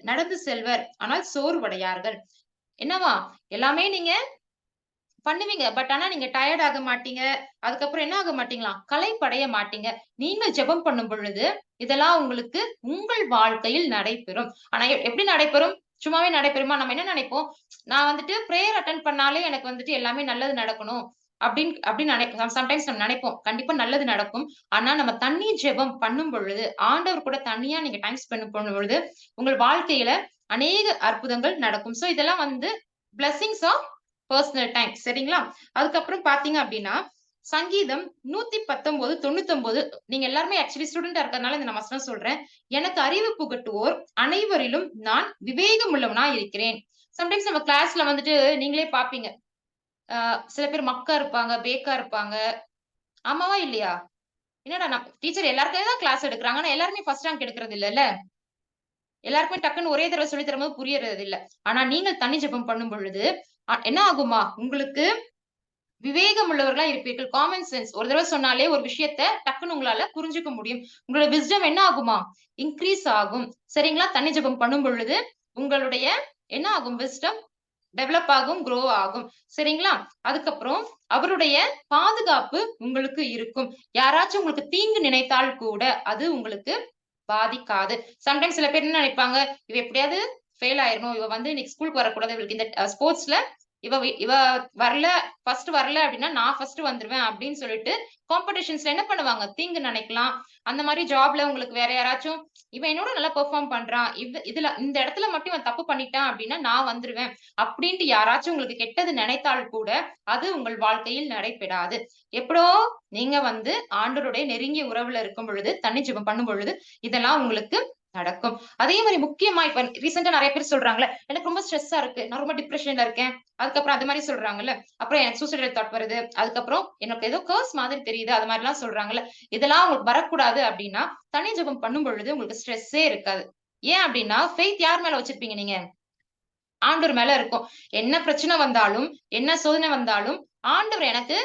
நடந்து செல்வர் ஆனால் சோர்வடையார்கள். என்னவா எல்லாமே நீங்க பண்ணுவீங்க. பட் ஆனா நீங்க டயர்ட் ஆக மாட்டீங்க. அதுக்கப்புறம் என்ன ஆக மாட்டீங்களாம்? களைப்படைய மாட்டீங்க. நீங்கள் ஜெபம் பண்ணும் பொழுது, இதெல்லாம் உங்களுக்கு உங்கள் வாழ்க்கையில் நடைபெறும். ஆனா எப்படி நடைபெறும்? சும்மாவே நடைபெறுமா? நம்ம என்ன நினைப்போம்? நான் வந்துட்டு பிரேயர் அட்டெண்ட் பண்ணாலே எனக்கு வந்துட்டு எல்லாமே நல்லது நடக்கணும். அப்படின்னு சம்டைம்ஸ் நம்ம நினைப்போம். கண்டிப்பா நல்லது நடக்கும். ஆனா நம்ம தண்ணீர் ஜெபம் பண்ணும் பொழுது, ஆண்டவர் கூட தனியா நீங்க டைம் ஸ்பெண்ட் பண்ணும் பொழுது, உங்கள் வாழ்க்கையில அநேக அற்புதங்கள் நடக்கும். சோ இதெல்லாம் வந்து பிளெஸிங்ஸ் ஆஃப் பெர்சனல் டைம். சரிங்களா? அதுக்கப்புறம் பார்த்தீங்க அப்படின்னா, சங்கீதம் 119, 99 நீங்க எல்லாருமே ஆக்சுவலி ஸ்டூடெண்ட்டா இருக்கிறதுனால இந்த நான் வசனம் சொல்றேன். எனக்கு அறிவு புகட்டுவோர் அனைவரிலும் நான் விவேகம் உள்ளவனா இருக்கிறேன். சம்டைம்ஸ் நம்ம கிளாஸ்ல வந்துட்டு நீங்களே பார்ப்பீங்க. சில பேர் மக்கா இருப்பாங்க, பேக்கா இருப்பாங்க. ஆமாவா? இல்லையா? என்னடா டீச்சர் எல்லாருக்கும் தான் கிளாஸ் எடுக்குறாங்க. ஆனா எல்லாருமே ஃபர்ஸ்ட் ரேங்க் எடுக்கிறது இல்லல்ல. எல்லாருக்குமே டக்குன்னு ஒரே தடவ சொல்லி தரும்போது புரியறது இல்ல. ஆனா நீங்கள் தனி ஜெபம் பண்ணும் பொழுது, என்ன ஆகுமா? உங்களுக்கு விவேகம் உள்ளவர்களா இருப்பீர்கள். Common sense. ஒரு தடவ சொன்னாலே ஒரு விஷயத்த டக்குன்னு உங்களால புரிஞ்சுக்க முடியும். உங்களோட விஸ்டம் என்ன ஆகுமா? இன்கிரீஸ் ஆகும். சரிங்களா? தண்ணி ஜெபம் பண்ணும் பொழுது, உங்களுடைய என்ன ஆகும்? விஸ்டம் டெவலப் ஆகும், குரோ ஆகும். சரிங்களா? அதுக்கப்புறம் அவருடைய பாதுகாப்பு உங்களுக்கு இருக்கும். யாராச்சும் உங்களுக்கு தீங்கு நினைத்தால் கூட, அது உங்களுக்கு பாதிக்காது. சம்டைம்ஸ் சில பேர் என்ன நினைப்பாங்க, இவ எப்படியாவது ஃபெயில் ஆயிரணும். இவ வந்து இன்னைக்கு ஸ்கூலுக்கு வரக்கூடாது. இவளுக்கு இந்த ஸ்போர்ட்ஸ்ல இவ வரல, ஃபர்ஸ்ட் வரல அப்படின்னா, நான் ஃபர்ஸ்ட் வந்துருவேன் அப்படின்னு சொல்லிட்டு காம்படிஷன்ஸ்ல என்ன பண்ணுவாங்க? தீங்கு நினைக்கலாம். அந்த மாரி ஜாப்ல உங்களுக்கு வேற யாராச்சும், இவன் என்னோட நல்லா பெர்ஃபார்ம் பண்றான். இதுல இந்த இடத்துல மட்டும் இவன் தப்பு பண்ணிட்டான் அப்படின்னா, நான் வந்துருவேன். அப்படின்ட்டு யாராச்சும் உங்களுக்கு கெட்டது நினைத்தால் கூட, அது உங்கள் வாழ்க்கையில் நடைபெறாது. எப்படோ நீங்க வந்து ஆண்டவருடைய நெருங்கிய உறவுல இருக்கும் பொழுது, தண்ணி ஜெபம் பண்ணும் பொழுது, இதெல்லாம் உங்களுக்கு நடக்கும். அதே மாரி முக்கியமா இப்ப ரீசென்ட்டா நெறைய பேர் சொல்றாங்கல்ல, எனக்கு ரொம்ப ஸ்ட்ரெஸ்ஸா இருக்கு. நான் ரொம்ப டிப்ரஷன்ல இருக்கேன். அதுக்கப்புறம் அது மாரி சொல்றாங்கல்ல. அப்புறம் எனக்கு சூசைடல் தாட் வருது. அதுக்கப்புறம் எனக்கு ஏதோ கர்ஸ் மாதிரி தெரியுது. அது மாரிலாம் சொல்றாங்கல்ல. இதெல்லாம் உங்களுக்கு வரக்கூடாது அப்டின்னா, தனி ஜெபம் பண்ணும் பொழுது உங்களுக்கு ஸ்ட்ரெஸ்ஸே இருக்காது. ஏன் அப்டின்னா, ஃபெய்த் யார் மேல வச்சிருப்பீங்க நீங்க? ஆண்டவர் மேல இருக்கும். என்ன பிரச்சனை வந்தாலும், என்ன சோதனை வந்தாலும், ஆண்டவர் எனக்கு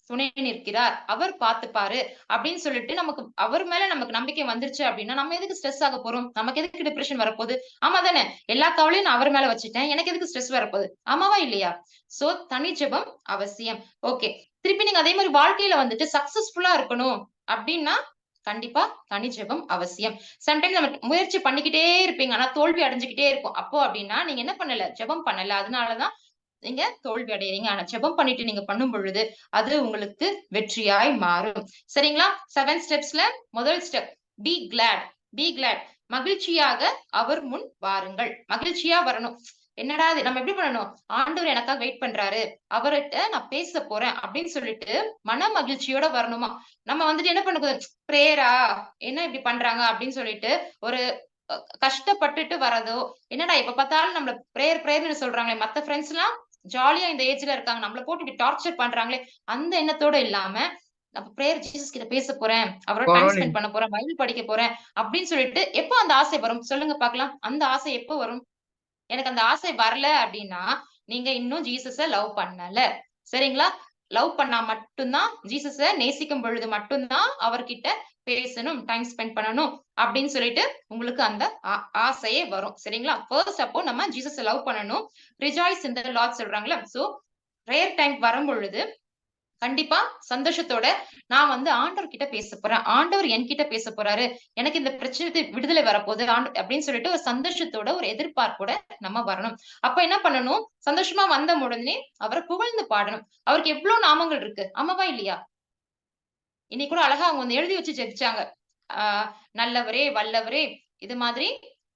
துணை நிற்கிறார். அவர் பார்த்துப்பாரு அப்படின்னு சொல்லிட்டு நமக்கு அவர் மேல நமக்கு நம்பிக்கை வந்துருச்சு அப்படின்னா, நம்ம எதுக்கு ஸ்ட்ரெஸ் ஆக போறோம்? நமக்கு எதுக்கு டிப்ரஷன் வரப்போகுது? ஆமா தானே? எல்லா கவலையும் நான் அவர் மேல வச்சுட்டேன். எனக்கு எதுக்கு ஸ்ட்ரெஸ் வரப்போகுது? ஆமாவா? இல்லையா? சோ தனி ஜெபம் அவசியம். ஓகே. திருப்பி நீங்க அதே மாரி வாழ்க்கையில வந்துட்டு சக்சஸ்ஃபுல்லா இருக்கணும் அப்படின்னா, கண்டிப்பா தனி ஜெபம் அவசியம். சம்டைம்ஸ் நம்ம முயற்சி பண்ணிக்கிட்டே இருப்பீங்க. ஆனா தோல்வி அடைஞ்சுகிட்டே இருக்கும். அப்போ அப்படின்னா, நீங்க என்ன பண்ணல? ஜெபம் பண்ணல. அதனால தான் நீங்க தோல்வி அடையறீங்க. ஆனா ஜெபம் பண்ணிட்டு நீங்க பண்ணும் பொழுது, அது உங்களுக்கு வெற்றியாய் மாறும். சரிங்களா? 7 ஸ்டெப்ஸ்ல முதல் step B Claude. B Claude. மகிழ்ச்சியாக அவர் முன் வாருங்கள். மகிழ்ச்சியா வரணும். என்னடா இது? நம்ம எப்படி பண்ணணும்? ஆண்டவர் எனக்காக வெயிட் பண்றாரு. அவர்ட்ட நான் பேச போறேன் அப்படின்னு சொல்லிட்டு மன மகிழ்ச்சியோட வரணுமா. நம்ம வந்துட்டு என்ன பண்ணக்கூடாது? பிரேயரா? என்ன இப்படி பண்றாங்க? அப்படின்னு சொல்லிட்டு ஒரு கஷ்டப்பட்டுட்டு வரதோ, என்னடா எப்ப பார்த்தாலும் நம்மள பிரேயர் பிரேயர்ன்னு சொல்றாங்களே, மத்த ஃபிரெண்ட்ஸ்லாம் ஜாலியா இந்த ஏஜ்ல இருக்காங்க. நம்மள போட்டு இப்படி டார்ச்சர் பண்றாங்களே, அந்த எண்ணத்தோட இல்லாம, நம்ம பிரேயர் ஜீசஸ் கிட்ட பேச போறேன். அவரோட டைம் பரவாயில்லைங்க. ஸ்பெண்ட் பண்ண போறேன். பைபிள் படிக்க போறேன். அப்படின்னு சொல்லிட்டு எப்போ அந்த ஆசை வரும்? சொல்லுங்க பார்க்கலாம். அந்த ஆசை எப்போ வரும்? எனக்கு அந்த ஆசை வரல அப்படின்னா, நீங்க இன்னும் ஜீசஸ லவ் பண்ணல. சரிங்களா? லவ் பண்ணா மட்டும் தான் ஜீசஸ நேசிக்கும் பொழுது மட்டும் தான் அவர்கிட்ட பேசணும், டைம் ஸ்பெண்ட் பண்ணணும் அப்படின்னு சொல்லிட்டு உங்களுக்கு அந்த ஆசையே வரும். சரிங்களா? ஃபர்ஸ்ட் அப்போ நம்ம ஜீசஸ லவ் பண்ணணும். ரிஜாய்ஸ் இன் த லார்ட் சொல்றாங்கல்ல. சோ பிரேயர் டைம் வரும்பொழுது கண்டிப்பா சந்தோஷத்தோட நான் வந்து ஆண்டவர் கிட்ட பேச போறேன். ஆண்டவர் என்கிட்ட பேச போறாரு. எனக்கு இந்த பிரச்சனை விடுதலை வரப்போகுது அப்படின்னு சொல்லிட்டு ஒரு சந்தோஷத்தோட, ஒரு எதிர்பார்ப்போட நம்ம வரணும். அப்ப என்ன பண்ணணும்? சந்தோஷமா வந்த உடனே அவர புகழ்ந்து பாடணும். அவருக்கு எவ்ளோ நாமங்கள் இருக்கு. ஆமாவா? இல்லையா? இன்னைக்கு கூட அழகா அவங்க வந்து எழுதி வச்சு ஜெபிச்சாங்க. ஆ நல்லவரே, வல்லவரே இது மாதிரி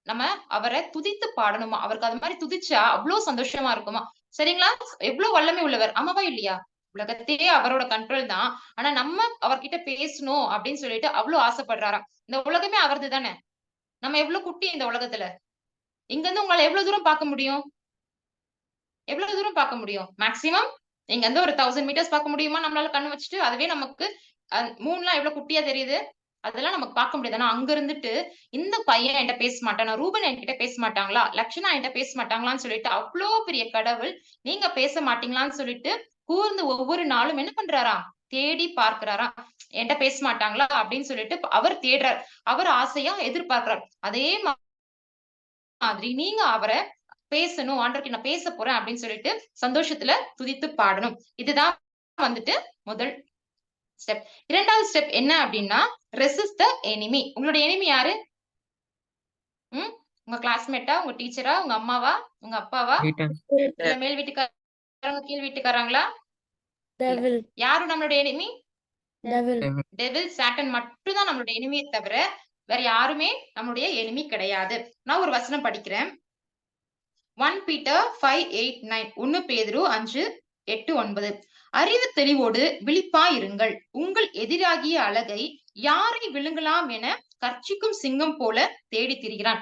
நம்ம அவர துதித்து பாடணுமா. அவருக்கு அது மாரி துதிச்சா அவ்ளோ சந்தோஷமா இருக்குமா. சரிங்களா? எவ்ளோ வல்லமை உள்ளவர். ஆமாவா? இல்லையா? உலகத்தையே அவரோட கண்ட்ரோல் தான். ஆனா நம்ம அவர்கிட்ட பேசணும் அப்படின்னு சொல்லிட்டு அவ்ளோ ஆசைப்படுறாராம். இந்த உலகமே அவரது தானே. நம்ம எவ்ளோ குட்டி இந்த உலகத்துல. இங்க இருந்து உங்களால எவ்ளோ தூரம் பார்க்க முடியும்? எவ்வளவு தூரம் பார்க்க முடியும்? மேக்ஸிமம் இங்க இருந்து ஒரு 1000 மீட்டர்ஸ் பார்க்க முடியுமா நம்மளால கண்ணு வச்சுட்டு? அதுவே நமக்கு மூன்லாம் எவ்வளவு குட்டியா தெரியுது? அதெல்லாம் நமக்கு பார்க்க முடியாது. ஆனா அங்க இருந்துட்டு, இந்த பையன் என்ட்ட பேச மாட்டானா? ரூபன் என்கிட்ட பேச மாட்டாங்களா? லக்ஷனா என்ட்ட பேச மாட்டாங்களான்னு சொல்லிட்டு, அவ்ளோ பெரிய கடவுள், நீங்க பேச மாட்டீங்களான்னு சொல்லிட்டு, கூர்ந்து ஒவ்வொரு நாளும் என்ன பண்றாராம்? தேடி பார்க்கிறாராம். என்ட்ட பேச மாட்டாங்களா? அப்படின்னு சொல்லிட்டு அவர் தேடுறார். அவர் ஆசையா எதிர்பார்க்கிறார். அதே மாதிரி நீங்க அவரை பேசணும், ஆண்டவருக்கு நான் பேச போறேன் அப்படின்னு சொல்லிட்டு சந்தோஷத்துல துதித்து பாடணும். இதுதான் வந்துட்டு முதல் ஸ்டெப். 2வது ஸ்டெப் என்ன அப்படின்னா, ரெசிஸ்ட் த எனிமி. உங்களோட எனிமி யாரு? உங்க கிளாஸ்மேட்டா, உங்க டீச்சரா, உங்க அம்மாவா, உங்க அப்பாவா, இல்ல மேல் வீட்டுக்காரங்க, கீழ் வீட்டுக்காரங்களா? யாரு நம்மளுடைய எனிமி? டெவில், சாட்டன் மட்டும் தான் நம்மளுடைய எனிமியே தவிர வேற யாருமே நம்மளுடைய எனிமி கிடையாது. நான் ஒரு வசனம் படிக்கிறேன். 1 Peter 5:8-9. 1 பேதுரு 5:8-9. அறிவு தெளிவோடு விழிப்பாயிருங்கள். உங்கள் எதிராகிய அழகை யாரை விழுங்கலாம் என கர்ச்சிக்கும் சிங்கம் போல தேடி திரிகிறான்.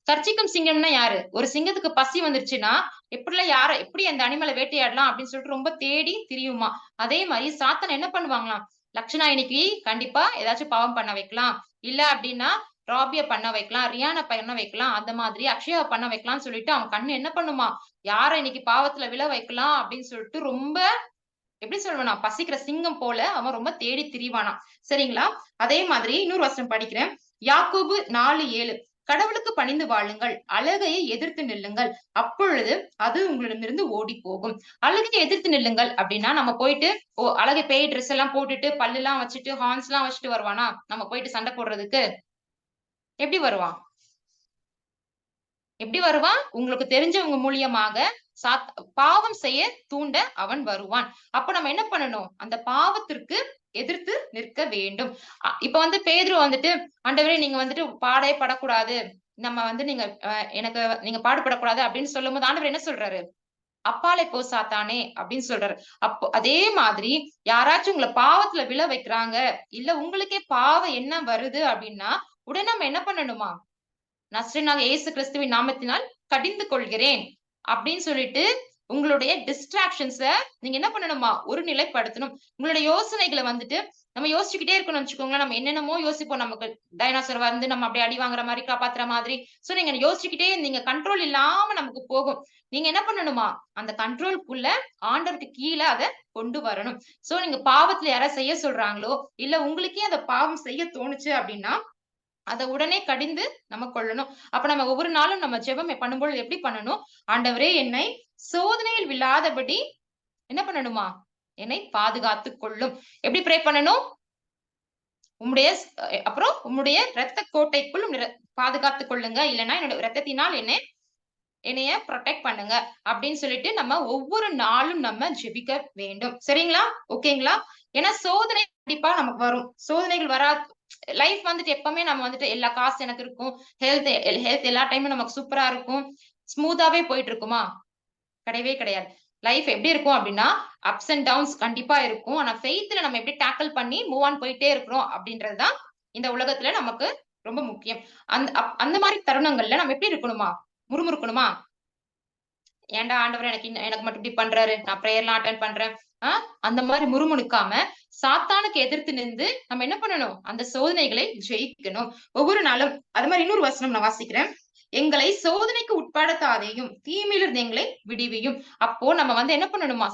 கர்ச்சிக்கும் சிங்கம்னா யாரு? ஒரு சிங்கத்துக்கு பசி வந்துருச்சுன்னா எப்படி அந்த அனிமலை வேட்டையாடலாம் அப்படின்னு சொல்லிட்டு ரொம்ப தேடி திரியுமா. அதே மாதிரி சாத்தனை என்ன பண்ணுவாங்களாம், லட்சணா இன்னைக்கு கண்டிப்பா ஏதாச்சும் பாவம் பண்ண வைக்கலாம், இல்ல அப்படின்னா ராபிய பண்ண வைக்கலாம், ரியானா பண்ண வைக்கலாம், அந்த மாதிரி அக்ஷயாவை பண்ண வைக்கலாம்னு சொல்லிட்டு அவன் கண்ணு என்ன பண்ணுமா, யாரை இன்னைக்கு பாவத்துல விழ வைக்கலாம் அப்படின்னு சொல்லிட்டு ரொம்ப எப்படி சொல்லுவேனா, பசிக்கிற சிங்கம் போல அவன் ரொம்ப தேடி திரிவானா. சரிங்களா? அதே மாதிரி இன்னொரு வசனம் படிக்கிறேன். யாக்கோபு 4:7. கடவுளுக்கு பணிந்து வாழுங்கள், அழகையை எதிர்த்து நில்லுங்கள், அப்பொழுது அது உங்களிடமிருந்து ஓடி போகும். அழகையை எதிர்த்து நில்லுங்கள் அப்படின்னா நம்ம போயிட்டு அழகை பேய் ட்ரெஸ் எல்லாம் போட்டுட்டு பல்லு எல்லாம் வச்சுட்டு ஹார்ன்ஸ் எல்லாம் வச்சுட்டு வருவானா நம்ம போயிட்டு சண்டை போடுறதுக்கு? எப்படி வருவான்? எப்படி வருவான்? உங்களுக்கு தெரிஞ்சவங்க மூலியமாக பாவம் செய்ய தூண்ட அவன் வருவான். அப்ப நம்ம என்ன பண்ணணும்? அந்த பாவத்திற்கு எதிர்த்து நிற்க வேண்டும். இப்ப வந்து பேதுரு வந்துட்டு, ஆண்டவரே நீங்க வந்துட்டு பாடவே படக்கூடாது, நம்ம வந்து நீங்க எனக்கு நீங்க பாடுபடக்கூடாது அப்படின்னு சொல்லும்போது ஆண்டவர் என்ன சொல்றாரு? அப்பாலே போ சாத்தானே அப்படின்னு சொல்றாரு. அப்போ அதே மாதிரி யாராச்சும் உங்களை பாவத்துல விழ வைக்கிறாங்க, இல்ல உங்களுக்கே பாவ எண்ணம் வருது அப்படின்னா உடனே நம்ம என்ன பண்ணணுமா? நஸ்ரேனாகிய இயேசு கிறிஸ்துவின் நாமத்தினால் கடிந்து கொள்கிறேன் அப்படின்னு சொல்லிட்டு உங்களுடைய டிஸ்ட்ராக்ஷன்ஸ நீங்க என்ன பண்ணணுமா? ஒரு நிலைப்படுத்தணும். உங்களுடைய யோசனைகளை வந்துட்டு நம்ம யோசிச்சுக்கிட்டே இருக்கணும்னு வச்சுக்கோங்களேன். நம்ம என்னென்னமோ யோசிப்போம். நமக்கு டைனோசர் வந்து நம்ம அப்படியே அடி வாங்குற மாதிரி காப்பாத்துற மாதிரி. சோ நீங்க யோசிச்சுக்கிட்டே நீங்க கண்ட்ரோல் இல்லாம நமக்கு போகும். நீங்க என்ன பண்ணணுமா? அந்த கண்ட்ரோல்க்குள்ள ஆண்டவருக்கு கீழ அத கொண்டு வரணும். சோ நீங்க பாவத்துல யாராவது செய்ய சொல்றாங்களோ, இல்ல உங்களுக்கே அந்த பாவம் செய்ய தோணுச்சு அப்படின்னா அத உடனே கடிந்து நம்ம கொள்ளணும். அப்ப நம்ம ஒவ்வொரு நாளும் நம்ம ஜெபம் பண்ணும்பொழுது எப்படி பண்ணணும்? ஆண்டவரே என்னை சோதனையில் விழாதபடி என்ன பண்ணணுமா? என்னை பாதுகாத்துக் கொள்ளும். எப்படி ப்ரே பண்ணணும்? அப்புறம் உம்முடைய இரத்த கோட்டைக்குள் பாதுகாத்துக் கொள்ளுங்க. இல்லன்னா என்னோட இரத்தத்தினால் என்னைய ப்ரொடெக்ட் பண்ணுங்க அப்படின்னு சொல்லிட்டு நம்ம ஒவ்வொரு நாளும் நம்ம ஜெபிக்க வேண்டும். சரிங்களா? ஓகேங்களா? ஏன்னா சோதனை கண்டிப்பா நமக்கு வரும். சோதனைகள் லைஃப் வந்துட்டு எப்பவுமே நம்ம வந்துட்டு எல்லா காசு எனக்கு இருக்கும், ஹெல்த் எல்லா டைமும் நமக்கு சூப்பரா இருக்கும், ஸ்மூத்தாவே போயிட்டு இருக்குமா? கிடையவே கிடையாது. லைஃப் எப்படி இருக்கும் அப்படின்னா அப்ஸ் அண்ட் டவுன்ஸ் கண்டிப்பா இருக்கும். ஆனா ஃபெய்த்ல நம்ம எப்படி டேக்கிள் பண்ணி மூவ் ஆன் போயிட்டே இருக்கிறோம் அப்படின்றதுதான் இந்த உலகத்துல நமக்கு ரொம்ப முக்கியம். அந்த மாதிரி தருணங்கள்ல நம்ம எப்படி இருக்கணுமா? முறுமுறுக்கணுமா? ஏன்டா ஆண்டவர் எனக்கு மட்டும் இப்படி பண்றாரு, நான் பிரேயர்லாம் அட்டெண்ட் பண்றேன், அந்த மாதிரி முறுமுணுக்காம சாத்தானுக்கு எதிர்த்து நின்று நம்ம என்ன பண்ணணும்? அந்த சோதனைகளை ஜெயிக்கணும் ஒவ்வொரு நாளும். அது மாதிரி இன்னொரு வசனம் நான் வாசிக்கிறேன். எங்களை சோதனைக்கு உட்படுத்தாதையும் தீமையிலிருந்து எங்களை விடுவியும். அப்போ நம்ம வந்து என்ன பண்ணணுமா?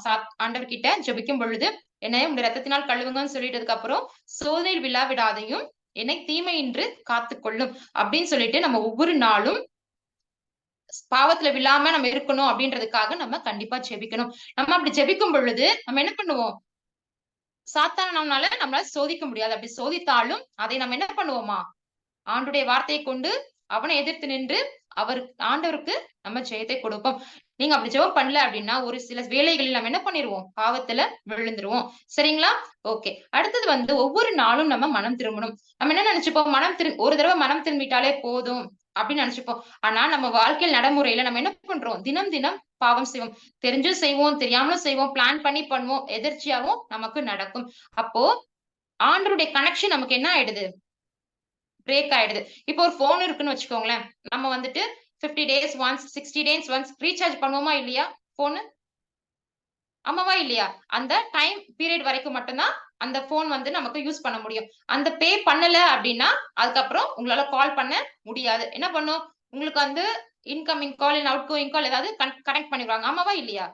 ஆண்டவர் கிட்ட ஜெபிக்கும் பொழுது என்னை உங்க ரத்தத்தினால் கழுவுங்கன்னு சொல்லிட்டதுக்கு அப்புறம் சோதனையில் விழாவிடாதையும் என்னை தீமையின்றி காத்துக்கொள்ளும் அப்படின்னு சொல்லிட்டு நம்ம ஒவ்வொரு நாளும் பாவத்துல விழாம நம்ம இருக்கணும் அப்படின்றதுக்காக நம்ம கண்டிப்பா ஜெபிக்கணும். நம்ம அப்படி ஜெபிக்கும் பொழுது நம்ம என்ன பண்ணுவோம்? நம்மளால சோதிக்க முடியாது. அப்படி சோதித்தாலும் அதை நம்ம என்ன பண்ணுவோமா? ஆண்டுடைய வார்த்தையை கொண்டு அவனை எதிர்த்து நின்று ஆண்டவருக்கு நம்ம ஜெயத்தை கொடுப்போம். நீங்க அப்படி ஜெபம் பண்ணல அப்படின்னா ஒரு சில வேளைகளில் நம்ம என்ன பண்ணிருவோம்? பாவத்துல விழுந்துருவோம். சரிங்களா? ஓகே. அடுத்தது வந்து ஒவ்வொரு நாளும் நம்ம மனம் திரும்பணும். நம்ம என்ன நினைச்சுப்போம்? ஒரு தடவை மனம் திரும்பிட்டாலே போதும் அப்படின்னு நினைச்சுப்போம். ஆனா நம்ம வாழ்க்கையில் நடைமுறையில நம்ம என்ன பண்றோம்? தினம் தினம் பாவம் செய்வோம். தெரிஞ்சும் செய்வோம், தெரியாமலும் செய்வோம், பிளான் பண்ணி பண்ணுவோம், எதிர்ச்சியாவும் நமக்கு நடக்கும். அப்போ ஆண்டருடைய கனெக்ஷன் நமக்கு என்ன ஆயிடுது? பிரேக் ஆயிடுது. இப்போ ஒரு போன் இருக்குன்னு வச்சுக்கோங்களேன். நம்ம வந்துட்டு 50 days once 60 days once recharge பண்ணுவோமா இல்லையா? போனு ஆமாவா இல்லையா? அந்த டைம் பீரியட் வரைக்கும் மட்டும்தான் அந்த போன் வந்து நமக்கு யூஸ் பண்ண முடியும். அந்த பே பண்ணல அப்படின்னா அதுக்கப்புறம் உங்களால கால் பண்ண முடியாது. என்ன பண்ணும்? உங்களுக்கு வந்து இன்கமிங் கால், அவுட் கோயிங் கால் ஏதாவது கனெக்ட் பண்ணிடுவாங்க. ஆமாவா இல்லையா?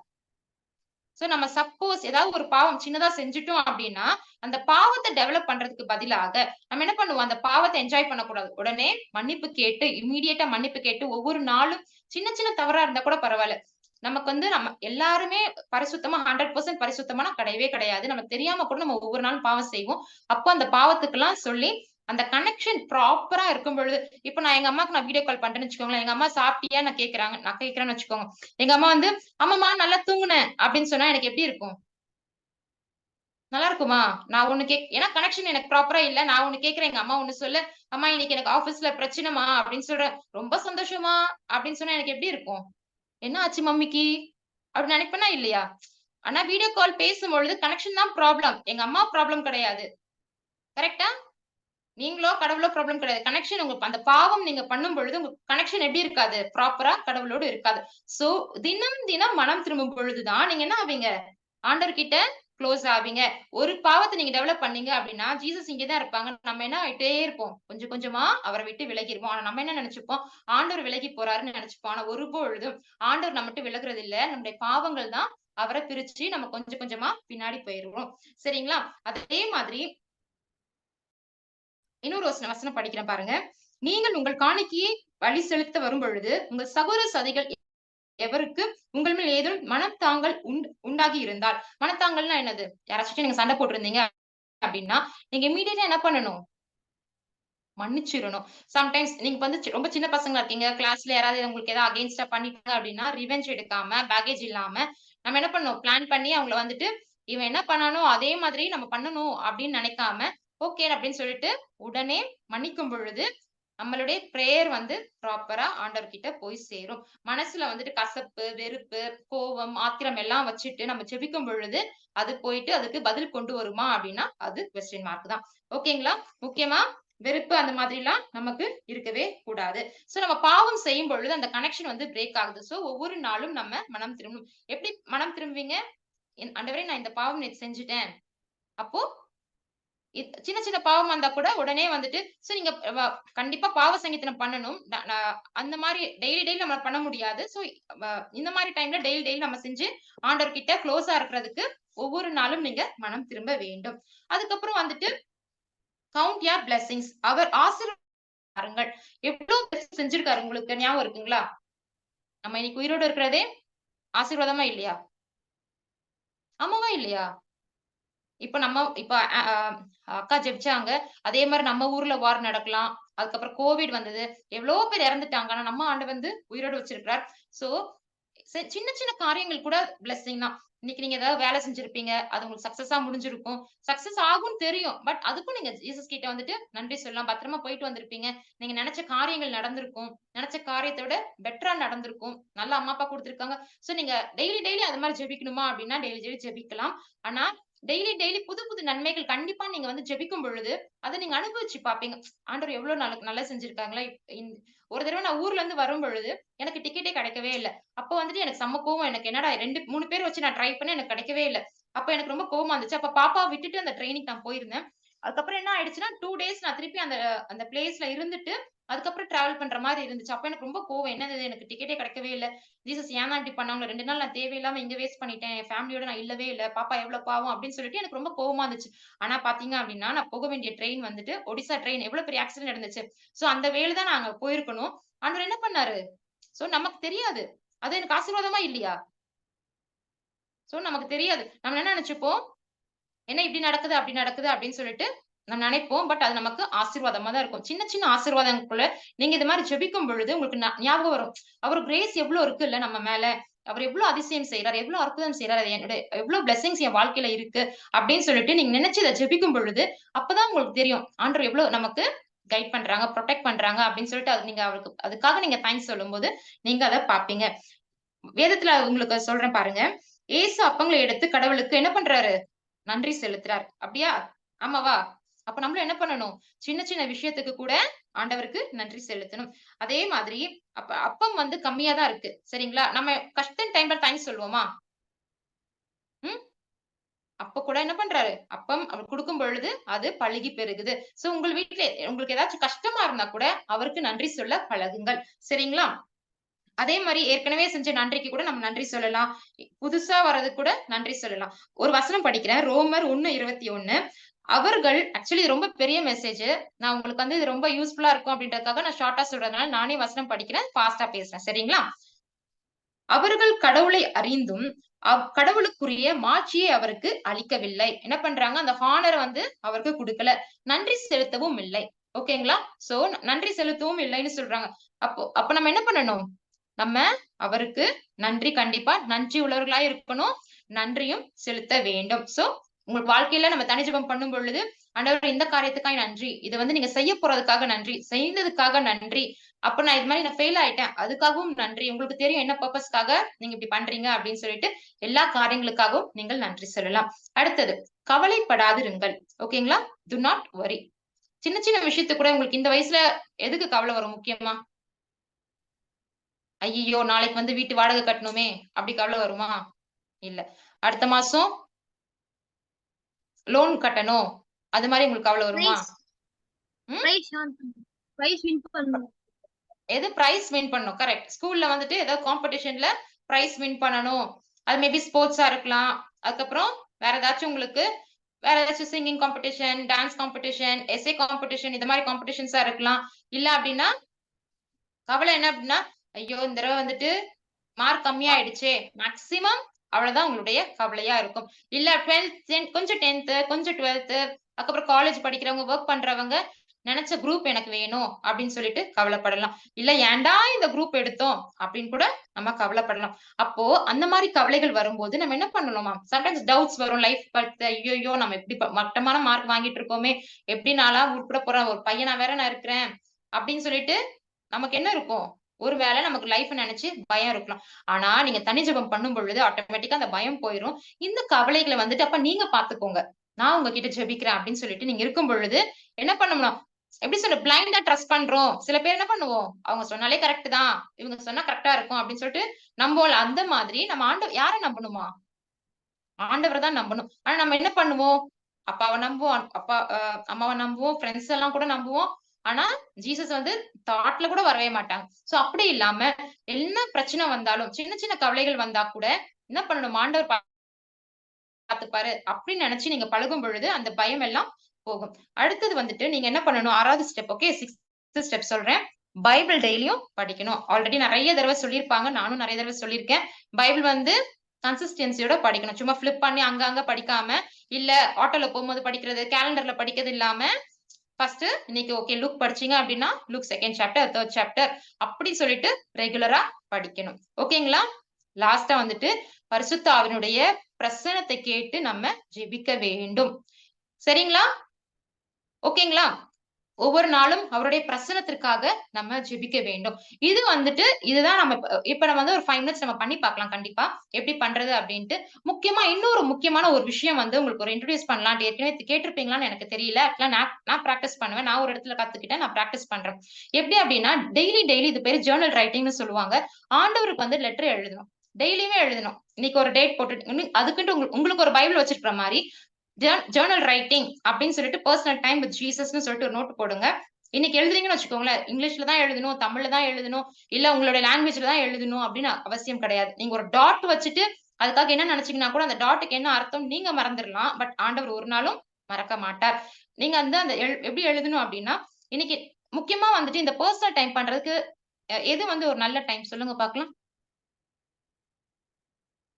சோ நம்ம சப்போஸ் ஏதாவது ஒரு பாவம் சின்னதா செஞ்சுட்டோம் அப்படின்னா, அந்த பாவத்த டெவலப் பண்றதுக்கு பதிலாக, நம்ம என்ன பண்ணுவோம்? அந்த பாவத்த என்ஜாய் பண்ணக்கூடாது. உடனே மன்னிப்பு கேட்டு, இம்மீடியேட்டா மன்னிப்பு கேட்டு, ஒவ்வொரு நாளும் சின்ன சின்ன தவறா இருந்தா கூட பரவால்ல. நமக்கு வந்து நம்ம எல்லாருமே பரிசுத்தமா 100% பரிசுத்தமானா கிடையவே கிடையாது. நம்ம தெரியாம கூட நம்ம ஒவ்வொரு நாளும் பாவம் செய்வோம். அப்ப அந்த பாவத்துக்கெல்லாம் சொல்லி, அந்த கனெக்ஷன் ப்ராப்பரா இருக்கும் பொழுது, இப்ப நான் எங்க அம்மாக்கு நான் வீடியோ கால் பண்றேன்னு வச்சுக்கோங்களேன். எங்க அம்மா சாப்பிட்டியா? நான் கேட்கிறேன்னு வச்சுக்கோங்க. எங்க அம்மா வந்து, "ஆமாம்மா நல்லா தூங்குனேன்" அப்படின்னு சொன்னா எனக்கு எப்படி இருக்கும்? நல்லா இருக்குமா? நான் ஒண்ணு ஏன்னா கனெக்ஷன் எனக்கு ப்ராப்பரா இல்ல. நான் ஒண்ணு கேட்கிறேன். எங்க அம்மா ஒண்ணு சொல்ல, "அம்மா இன்னைக்கு எனக்கு ஆபீஸ்ல பிரச்சனைம்மா" அப்படின்னு சொல்றேன். "ரொம்ப சந்தோஷமா" அப்படின்னு சொன்னா எனக்கு எப்படி இருக்கும்? "என்ன ஆச்சு மம்மிக்கு?" அப்படின்னு நினைப்பேனா இல்லையா? ஆனா வீடியோ கால் பேசும்பொழுது கனெக்ஷன் தான் ப்ராப்ளம். எங்க அம்மா ப்ராப்ளம் கிடையாது. கரெக்ட்டா? நீங்களோ, கடவுளோ ப்ராப்ளம் கிடையாது. கனெக்ஷன் அந்த பாவம் நீங்க பண்ணும்பொழுது, உங்க கனெக்ஷன் எப்படி இருக்காது? ப்ராப்பரா கடவுளோடு இருக்காது. சோ, தினம், தினம் மனம் திரும்பும் பொழுது தான் நீங்க என்ன ஆவீங்க? ஆண்டவர்கிட்ட குளோஸ் ஆவீங்க. ஒரு பாவத்த நீங்க டெவலப் பண்ணீங்க அப்படின்னா, ஜீசஸ் இங்க தான் இருப்பாங்க. நம்ம என்ன ஆயிட்டே இருப்போம். கொஞ்சம் கொஞ்சமா அவர விட்டு விலகிருவோம். ஆனா நம்ம என்ன நெனச்சுப்போம்? ஆண்டவர் விலகி போறாருன்னு நெனச்சுப்போம். ஆனா ஒருபொழுதும் ஆண்டவர் நம்மட்ட விலகுறது இல்ல. நம்முடைய பாவங்கள் தான் அவர பிரிச்சு நம்ம கொஞ்சம் கொஞ்சமா பின்னாடி போயிருவோம். சரிங்களா? அதே மாதிரி இன்னொரு வசனம் படிக்கிறேன் பாருங்க. நீங்கள் உங்கள் காணிக்கையை பலி செலுத்த வரும்பொழுது, உங்கள் சகோதர சதிகள் எவருக்கு உங்கள் மேல் ஏதும் மனத்தாங்கல் உண்டாகி இருந்தால், மனத்தாங்கல்னா என்னது? யாராச்சும் நீங்க சண்டை போட்டிருந்தீங்க அப்படின்னா, நீங்க இம்மீடியட்டா என்ன பண்ணணும்? மன்னிச்சிரணும். சம்டைம்ஸ் நீங்க வந்து ரொம்ப சின்ன பசங்களா இருக்கீங்க. கிளாஸ்ல யாராவது உங்களுக்கு ஏதாவது அகைன்ஸ்ட்டா பண்ணிட்டாங்க அப்படின்னா, ரிவெஞ்ச் எடுக்காம, பேக்கேஜ் இல்லாம, நம்ம என்ன பண்ணணும்? பிளான் பண்ணி அவங்கள வந்துட்டு, இவன் என்ன பண்ணானோ, அதே மாதிரி நம்ம பண்ணணும் அப்படின்னு நினைக்காம, ஓகே அப்படின்னு சொல்லிட்டு, உடனே மன்னிக்கும் பொழுது, நம்மளுடைய பிரேயர் வந்து ப்ராப்பரா ஆண்டவர்கிட்ட போய் சேரும். மனசுல வந்துட்டு கசப்பு, வெறுப்பு, கோவம், ஆத்திரம் எல்லாம் வச்சுட்டு நம்ம ஜெபிக்கும் பொழுது, அது போயிட்டு அதுக்கு பதில் கொண்டு வருமா அப்படின்னா, அது கொஸ்டின் மார்க் தான். ஓகேங்களா? முக்கியமா வெறுப்பு அந்த மாதிரிலாம் நமக்கு இருக்கவே கூடாது. சோ நம்ம பாவம் செய்யும் பொழுது அந்த கனெக்ஷன் வந்து பிரேக் ஆகுது. சோ ஒவ்வொரு நாளும் நம்ம மனம் திரும்பணும். எப்படி மனம் திரும்புவீங்க? ஆண்டவரே நான் இந்த பாவம் நேத்து செஞ்சுட்டேன். அப்போ சின்ன சின்ன பாவமா இருந்தா கூட உடனே வந்துட்டு நீங்க கண்டிப்பா பாவ சங்கீதனம் பண்ணணும். அந்த மாரி டெய்லி டெய்லி நம்ம பண்ண முடியாது. இந்த மாரி டைம்ல டெய்லி டெய்லி நம்ம செஞ்சு ஆண்டவர்கிட்ட குளோஸா இருக்கிறதுக்கு ஒவ்வொரு நாளும் நீங்க மனம் திரும்ப வேண்டும். அதுக்கப்புறம் வந்துட்டு கவுண்ட் யூர் பிளெஸிங்ஸ். அவர் பாருங்கள். எவ்வளவு செஞ்சிருக்காரு உங்களுக்கு ஞாபகம் இருக்குங்களா? நம்ம இன்னைக்கு உயிரோட இருக்கிறதே ஆசீர்வாதமா இல்லையா? ஆமாவா இல்லையா? இப்ப அ அ அக்கா ஜெபிச்சாங்க. அதே மாரி நம்ம ஊர்ல வார் நடக்கலாம். அதுக்கப்புறம் கோவிட் வந்தது. எவ்வளவோ பேர் இறந்துட்டாங்க. ஆனா நம்ம ஆண்டவர் வந்து உயிரோட வச்சிருக்கிறார். சோ சின்ன சின்ன காரியங்கள் கூட பிளெஸ்ஸிங் தான். இன்னைக்கு நீங்க ஏதாவது வேலை செஞ்சிருப்பீங்க. அது உங்களுக்கு சக்சஸா முடிஞ்சிருக்கும். சக்சஸ் ஆகும்னு தெரியும். பட் அதுக்கும் நீங்க ஜீசஸ் கிட்ட வந்துட்டு நன்றி சொல்லலாம். பத்திரமா போயிட்டு வந்திருப்பீங்க. நீங்க நெனச்ச காரியங்கள் நடந்திருக்கும். நெனச்ச காரியத்த விட பெட்டரா நடந்திருக்கும். நல்ல அம்மா, அப்பா குடுத்துருக்காங்க. சோ நீங்க டெய்லி டெய்லி அது மாரி ஜெபிக்கணுமா அப்டின்னா, டெய்லி டெய்லி ஜெபிக்கலாம். ஆனா டெய்லி டெய்லி புது புது நன்மைகள் கண்டிப்பா நீங்க வந்து ஜெபிக்கும் பொழுது, அத நீங்க அனுபவிச்சு பார்ப்பீங்க. ஆண்டவர் எவ்வளோ நல்லா செஞ்சிருக்காங்களா? ஒரு தடவ நான் ஊர்ல இருந்து வரும்பொழுது, எனக்கு டிக்கெட்டே கிடைக்கவே இல்ல. அப்ப வந்துட்டு எனக்கு செம்ம கோவம். எனக்கு என்னடா 2, 3 பேர் வச்சு நான் ட்ரை பண்ணேன். எனக்கு கிடைக்கவே இல்ல. அப்ப எனக்கு ரொம்ப கோவமா இருந்துச்சு. அப்ப பாப்பாவ விட்டுட்டு அந்த ட்ரெயினுக்கு நான் போயிருந்தேன். அதுக்கப்புறம் என்ன ஆயிடுச்சுன்னா, 2 டேஸ் நான் திருப்பி அந்த அந்த பிளேஸ்ல இருந்துட்டு, அதுக்கப்புறம் டிராவல் பண்ற மாரி இருந்துச்சு. அப்ப எனக்கு ரொம்ப கோவம். என்னது இது எனக்கு டிக்கெட்டே கிடைக்கவே இல்ல. ஜீசஸ் ஏன் தான் இப்படி பண்ணாங்களோ? 2 நாள் நான் தேவையில்லாம இங்க வேஸ்ட் பண்ணிட்டேன். என் ஃபேமிலியோட நான் இல்லவே இல்ல. பாப்பா எவ்வளோ பாவம் அப்படின்னு சொல்லிட்டு எனக்கு ரொம்ப கோவமா இருந்துச்சு. ஆனா பார்த்தீங்க அப்படின்னா, நான் போக வேண்டிய ட்ரெயின் வந்துட்டு ஒடிஸா ட்ரெயின் எவ்வளோ பெரிய ஆக்சிடென்ட் நடந்துச்சு. சோ அந்த வேல தான் நான் அங்க போயிருக்கணும். ஆண்டவர் என்ன பண்ணாரு? சோ நமக்கு தெரியாது. அது எனக்கு ஆசீர்வாதமா இல்லையா? சோ நமக்கு தெரியாது. நம்ம என்ன நெனச்சுப்போம், என்ன இப்படி நடக்குது, அப்படி நடக்குது அப்படின்னு சொல்லிட்டு நம்ம நெனைப்போம். பட் அது நமக்கு ஆசீர்வாதமா தான் இருக்கும். சின்ன சின்ன ஆசீர்வாதங்களுக்குள்ள நீங்க இது மாரி ஜெபிக்கும் பொழுது உங்களுக்கு ஞாபகம் வரும். அவர் கிரேஸ் எவ்வளோ இருக்குல்ல நம்ம மேல. அவர் எவ்வளோ அதிசயம் செய்றார், எவ்வளோ அற்புதம் செய்றார். அது என்னுடைய எவ்வளோ பிளெஸிங்ஸ் என் வாழ்க்கையில இருக்கு அப்படின்னு சொல்லிட்டு நீங்க நெனச்சு இத ஜெபிக்கும் பொழுது, அப்பதான் உங்களுக்கு தெரியும். ஆண்டவர் எவ்வளோ நமக்கு கைட் பண்றாங்க, புரொடெக்ட் பண்றாங்க அப்படின்னு சொல்லிட்டு அது நீங்க அவருக்கு அதுக்காக நீங்க தேங்க்ஸ் சொல்லும்போது, நீங்க அத பார்ப்பீங்க. வேதத்துல உங்களுக்கு சொல்றேன் பாருங்க. ஏசு அப்பங்களை எடுத்து கடவுளுக்கு என்ன பண்றாரு? நன்றி செலுத்துறார். அப்படியா? ஆமாவா? அப்ப நம்மளும் என்ன பண்ணணும்? சின்ன சின்ன விஷயத்துக்கு கூட ஆண்டவருக்கு நன்றி செலுத்தணும். அதே மாதிரி அப்பம் வந்து கம்மியா தான் இருக்கு. சரிங்களா? நம்ம கஷ்ட டைம்ல தேங்க்ஸ் சொல்லுவோமா? ம். அப்ப கூட என்ன பண்றாரு? அப்பம் அவர் குடுக்கும் பொழுது அது பலுகி பெருகுது. சோ உங்கள் வீட்ல உங்களுக்கு ஏதாச்சும் கஷ்டமா இருந்தா கூட அவருக்கு நன்றி சொல்ல பழகுங்கள். சரிங்களா? அதே மாதிரி ஏற்கனவே செஞ்ச நன்றிக்கு கூட நம்ம நன்றி சொல்லலாம். புதுசா வர்றது கூட நன்றி சொல்லலாம். ஒரு வசனம் படிக்கிறேன். ரோமர் 1:21. அவர்கள் ஆக்சுவலி இது ரொம்ப பெரிய மெசேஜ். நான் உங்களுக்கு வந்து இது ரொம்ப யூஸ்ஃபுல்லா இருக்கும் அப்படின்றதுக்காக நான் ஷார்ட்டா சொல்றதுனால நானே வசனம் படிக்கிறேன். ஃபாஸ்ட்டா பேசுறேன். சரிங்களா? அவர்கள் கடவுளை அறிந்தும் கடவுளுக்குரிய மாட்சியை அவருக்கு அளிக்கவில்லை. என்ன பண்றாங்க? அந்த ஹானர் வந்து அவருக்கு கொடுக்கல. நன்றி செலுத்தவும் இல்லை. ஓகேங்களா? சோ நன்றி செலுத்தவும் இல்லைன்னு சொல்றாங்க. அப்ப நம்ம என்ன பண்ணணும்? நம்ம அவருக்கு நன்றி, கண்டிப்பா நன்றி உள்ளவர்களா இருக்கணும். நன்றியும் செலுத்த வேண்டும். சோ உங்க வாழ்க்கையில நம்ம தனி ஜெபம் பண்ணும் பொழுது, ஆண்டவரே இந்த காரியத்துக்காக நன்றி. இத வந்து நீங்க செய்ய போறதுக்காக நன்றி. செய்ததுக்காக நன்றி. அப்ப நான் இது மாதிரி நான் ஃபெயில் ஆயிட்டேன். அதுக்காகவும் நன்றி. உங்களுக்கு தெரியும் என்ன பர்ப்பஸ்க்காக நீங்க இப்படி பண்றீங்க அப்படின்னு சொல்லிட்டு எல்லா காரியங்களுக்காகவும் நீங்கள் நன்றி சொல்லலாம். அடுத்தது, கவலைப்படாதிருங்கள். ஓகேங்களா? To not worry. சின்ன சின்ன விஷயத்துக்கு கூட உங்களுக்கு இந்த வயசுல எதுக்கு கவலை வரும் முக்கியமா? ஐயையோ! நாளைக்கு வந்து வீட்டு வாடகை கட்டணுமே! அப்படி கவலை வருமா? இல்ல. அடுத்த மாசம் லோன் கட்டணும். அது மாரி உங்களுக்கு கவலை வருமா? ம்? பிரைஸ் வின் பண்ணணும். எது பிரைஸ் வின் பண்ணணும். கரெக்ட். ஸ்கூல்ல வந்துட்டு ஏதாவது காம்படிஷன்ல பிரைஸ் வின் பண்ணணும். அது மேபி ஸ்போர்ட்ஸா இருக்கலாம். அதுக்கப்புறம் வேற ஏதாச்சும் உங்களுக்கு வேற ஏதாச்சும் singing competition, dance competition, essay competition இந்த மாரி காம்படிஷன்ஸா இருக்கலாம். இல்ல அப்டின்னா கவலை என்ன அப்டின்னா, ஐயோ! இந்த தடவ வந்துட்டு மார்க் கம்மியாயிடுச்சே! மேக்ஸிமம் அவ்வளவுதான் உங்களுடைய கவலையா இருக்கும். இல்ல 12th கொஞ்சம் 10th கொஞ்சம் 12th அதுக்கப்புறம் காலேஜ் படிக்கிறவங்க, வொர்க் பண்றவங்க நெனச்ச குரூப் எனக்கு வேணும் அப்படின்னு சொல்லிட்டு கவலைப்படலாம். இல்ல ஏன்டா இந்த குரூப் எடுத்தோம் அப்படின்னு கூட நம்ம கவலைப்படலாம். அப்போ அந்த மாரி கவலைகள் வரும்போது நம்ம என்ன பண்ணணுமா? சம்டைம்ஸ் டவுட்ஸ் வரும் லைஃப் பத்தி. ஐய்யய்யோ! நம்ம இப்படி மட்டமான மார்க் வாங்கிட்டு இருக்கோமே! எப்படி நான்லாம் உருப்பட போறேன்? ஒரு பையனா வேற நான் இருக்கிறேன். அப்படின்னு சொல்லிட்டு நமக்கு என்ன இருக்கும்? ஒரு வேளை நமக்கு லைஃப் நெனச்சு பயம் இருக்கலாம். ஆனா, நீங்க தனி ஜெபம் பண்ணும் பொழுது ஆட்டோமேட்டிக்கா அந்த பயம் போயிரும். இந்த கவலைகள வந்துட்டு அப்ப நீங்க பாத்துக்கோங்க. நான் உங்ககிட்ட ஜெபிக்கிறேன் அப்படின்னு சொல்லிட்டு நீங்க இருக்கும் பொழுது என்ன பண்ணணும்? எப்படி சொல்ல பிளைண்டா ட்ரஸ்ட் பண்றோம். சில பேர் என்ன பண்ணுவோம்? அவங்க சொன்னாலே கரெக்ட் தான். இவங்க சொன்னா கரெக்ட்டா இருக்கும் அப்படின்னு சொல்லிட்டு நம்புவோம்ல. அந்த மாதிரி நம்ம யார நம்பணுமா? ஆண்டவர தான் நம்பணும். ஆனா நம்ம என்ன பண்ணுவோம்? அப்பாவ நம்புவோம். அப்பா அம்மாவ நம்புவோம். ஃபிரெண்ட்ஸ் எல்லாம் கூட நம்புவோம். ஆனா, ஜீசஸ் வந்து தாட்ல கூட வரவே மாட்டாங்க. சோ அப்படி இல்லாம என்ன பிரச்சனை வந்தாலும், சின்ன சின்ன கவலைகள் வந்தா கூட என்ன பண்ணணும்? ஆண்டவர் பாத்துப்பாரு அப்படின்னு நெனச்சு நீங்க பழகும் பொழுது அந்த பயம் எல்லாம் போகும். அடுத்தது வந்துட்டு நீங்க என்ன பண்ணணும்? 6வது ஸ்டெப். ஓகே. 6த் ஸ்டெப் சொல்றேன். பைபிள் டெய்லியும் படிக்கணும். ஆல்ரெடி நெறைய தடவ சொல்லியிருப்பாங்க. நானும் நெறைய தடவ சொல்லியிருக்கேன். பைபிள் வந்து கன்சிஸ்டன்சியோட படிக்கணும். சும்மா ஃபிளிப் பண்ணி அங்க அங்க படிக்காம, இல்ல ஆட்டோல போம்போது படிக்கிறது, கேலண்டர்ல படிக்கிறது இல்லாம, ஃபர்ஸ்ட் இன்னைக்கு ஓகே லூக் படிச்சீங்க அப்படின்னா, look second chapter, 3rd chapter அப்படி சொல்லிட்டு ரெகுலரா படிக்கணும். ஓகேங்களா? லாஸ்ட்டா வந்துட்டு பரிசுத்த ஆவியினுடைய பிரசன்னத்தை கேட்டு நம்ம ஜெபிக்க வேண்டும். சரிங்களா? ஓகேங்களா? ஒவ்வொரு நாளும் அவருடைய பிரசன்னத்திற்காக நம்ம ஜெபிக்க வேண்டும். இது வந்துட்டு இதுதான் நம்ம இப்ப நம்ம வந்து ஒரு 5 மினிட்ஸ் நம்ம பண்ணி பார்க்கலாம் கண்டிப்பா. எப்படி பண்றது அப்படின்ட்டு. முக்கியமா இன்னொரு முக்கியமான ஒரு விஷயம் வந்து உங்களுக்கு ஒரு இன்ட்ரோடியூஸ் பண்ணலான்ட்டு ஏற்கனவே கேட்டிருப்பீங்களான்னு எனக்கு தெரியல. ஆக்சுவலா நான் பிராக்டிஸ் பண்ணுவேன். நான் ஒரு இடத்துல கத்துக்கிட்டேன். நான் பிராக்டிஸ் பண்றேன். எப்படி அப்படின்னா டெய்லி இது பேரு ஜர்னல் ரைட்டிங்ன்னு சொல்லுவாங்க. ஆண்டவருக்கு வந்து லெட்டர் எழுதணும். டெய்லியுமே எழுதணும். இன்னைக்கு ஒரு டேட் போட்டுட்டு அதுக்குன்ட்டு உங்களுக்கு ஒரு பைபிள் வச்சிருக்கிற மாரி ஜர்னல் ரைட்டிங் அப்படின்னு சொல்லிட்டு பர்சனல் டைம் வித் ஜீசஸ்ன்னு சொல்லிட்டு ஒரு நோட் போடுங்க. இன்னைக்கு எழுதுறீங்கன்னு வச்சுக்கோங்களேன். இங்கிலீஷ்ல தான் எழுதணும், தமிழ்ல தான் எழுதணும், இல்ல உங்களுடைய லாங்குவேஜ்ல தான் எழுதணும் அப்படின்னு அவசியம் கிடையாது. நீங்க ஒரு டாட் வச்சுட்டு அதுக்காக என்ன நினைச்சீங்கன்னா கூட அந்த டாட்டுக்கு என்ன அர்த்தம் நீங்க மறந்துடலாம். பட் ஆண்டவர் ஒரு நாளும் மறக்க மாட்டார். நீங்க வந்து அந்த எப்படி எழுதணும் அப்படின்னா, இன்னைக்கு முக்கியமா வந்துட்டு இந்த பர்சனல் டைம் பண்றதுக்கு எது வந்து ஒரு நல்ல டைம் சொல்லுங்க பார்க்கலாம்?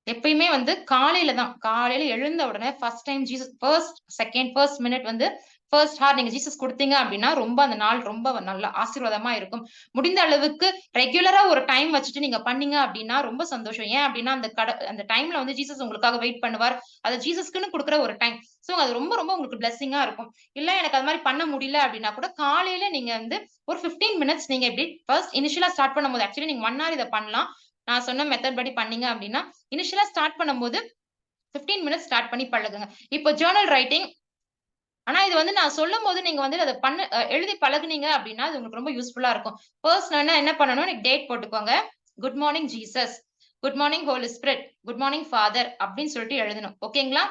எப்பயுமே வந்து காலையில தான். காலையில எழுந்த உடனே first time Jesus first minute வந்து ஃபர்ஸ்ட் ஹார் நீங்க ஜீசஸ் குடுத்தீங்க அப்டின்னா, ரொம்ப அந்த நாள் ரொம்ப நல்ல ஆசீர்வாதமா இருக்கும். முடிந்த அளவுக்கு ரெகுலரா ஒரு டைம் வச்சுட்டு நீங்க பண்ணீங்க அப்டின்னா, ரொம்ப சந்தோஷம். ஏன் அப்டின்னா, அந்த டைம்ல வந்து ஜீசஸ் உங்களுக்காக வெயிட் பண்ணுவார். அது ஜீசஸ்க்குன்னு குடுக்குற ஒரு டைம். சோ அது ரொம்ப ரொம்ப உங்களுக்கு பிளெஸ்ஸிங்கா இருக்கும். இல்ல எனக்கு அது மாரி பண்ண முடியல அப்டின்னா கூட, காலையில நீங்க வந்து ஒரு 15 மினிட்ஸ் நீங்க இப்டி ஃபர்ஸ்ட் இனிஷியலா ஸ்டார்ட் பண்ணும்போது ஆக்சுவலி நீங்க 1 ஹார் இத பண்ணலாம். நான் சொன்ன மெத்தட் படி பண்ணீங்க அப்டின்னா, இனிஷியலா ஸ்டார்ட் பண்ணும்போது 15 மினிட்ஸ் ஸ்டார்ட் பண்ணி பழகுங்க. இப்போ ஜர்னல் ரைட்டிங் ஆனா இது வந்து நான் சொல்லும்போது நீங்க வந்து அத எழுதி பழகுனீங்க அப்டின்னா, அது உங்களுக்கு ரொம்ப யூஸ்ஃபுல்லா இருக்கும். பெர்சனலா என்ன பண்ணணும், டேட் போட்டுக்கோங்க. Good morning Jesus, good morning holy spirit, good morning father அப்டின்னு சொல்லிட்டு எழுதணும். ஓகேங்களா?